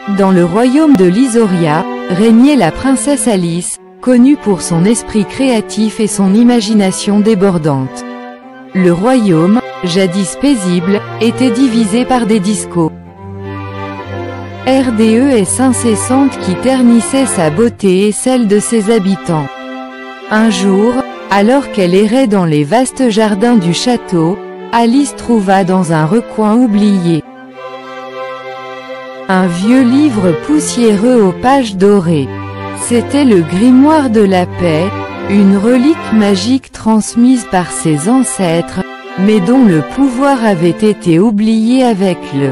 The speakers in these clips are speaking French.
Dans le royaume de l'Isoria, régnait la princesse Alice, connue pour son esprit créatif et son imagination débordante. Le royaume, jadis paisible, était divisé par des discos. RDES incessante qui ternissait sa beauté et celle de ses habitants. Un jour, alors qu'elle errait dans les vastes jardins du château, Alice trouva dans un recoin oublié un vieux livre poussiéreux aux pages dorées. C'était le grimoire de la paix, une relique magique transmise par ses ancêtres, mais dont le pouvoir avait été oublié avec le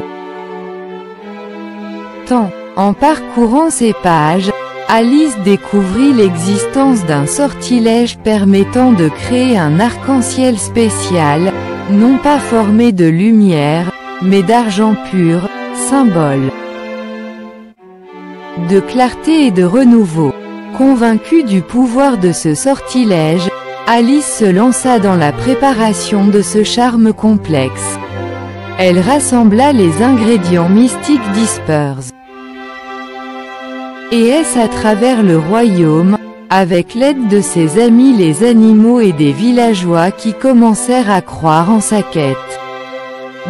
temps. En parcourant ces pages, Alice découvrit l'existence d'un sortilège permettant de créer un arc-en-ciel spécial, non pas formé de lumière, mais d'argent pur, symbole de clarté et de renouveau. Convaincue du pouvoir de ce sortilège, Alice se lança dans la préparation de ce charme complexe. Elle rassembla les ingrédients mystiques disperses et à travers le royaume, avec l'aide de ses amis les animaux et des villageois qui commencèrent à croire en sa quête.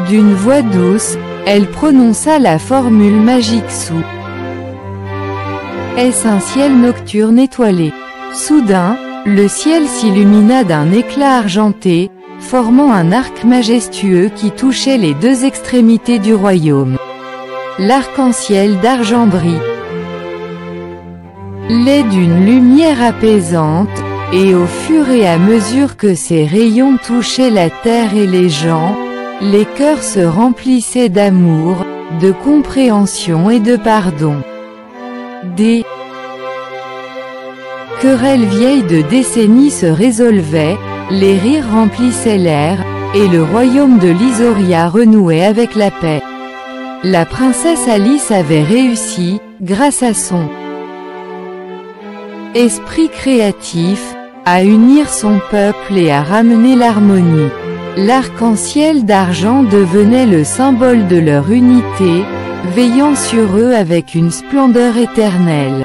D'une voix douce, elle prononça la formule magique sous un ciel nocturne étoilé. Soudain, le ciel s'illumina d'un éclat argenté, formant un arc majestueux qui touchait les deux extrémités du royaume. L'arc-en-ciel d'argent brille d'une lumière apaisante, et au fur et à mesure que ces rayons touchaient la terre et les gens, les cœurs se remplissaient d'amour, de compréhension et de pardon. Des querelles vieilles de décennies se résolvaient, les rires remplissaient l'air, et le royaume de l'Isoria renouait avec la paix. La princesse Alice avait réussi, grâce à son esprit créatif, à unir son peuple et à ramener l'harmonie. L'arc-en-ciel d'argent devenait le symbole de leur unité, veillant sur eux avec une splendeur éternelle.